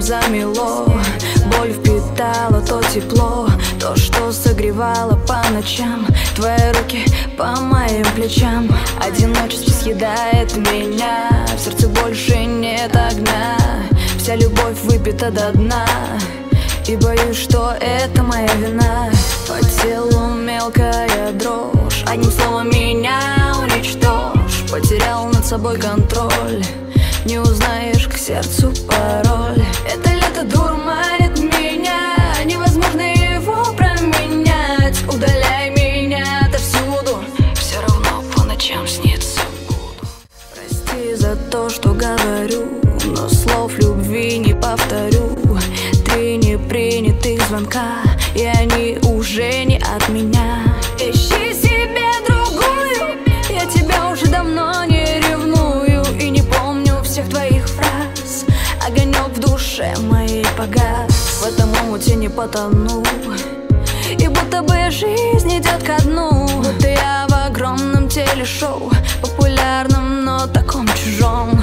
замело. Боль впитала то тепло, то, что согревало по ночам. Твои руки по моим плечам. Одиночество съедает меня, в сердце больше нет огня. Вся любовь выпита до дна, и боюсь, что это моя вина. По телу мелкая дрожь, одним словом меня уничтожь. Потерял над собой контроль, не узнаешь к сердцу пароль. Это лето дурманит меня, невозможно его променять. Удаляй меня отовсюду, все равно по ночам снится буду. Прости за то, что говорю, но слов любви не повторю. Три непринятых звонка, и они уже не от меня. Ищи себе другую, я тебя уже давно не ревную. И не помню всех твоих фраз, огонек в душе моей погас. В этом омуте не потону, и будто бы жизнь идет ко дну. Будто я в огромном телешоу, популярном, но таком чужом.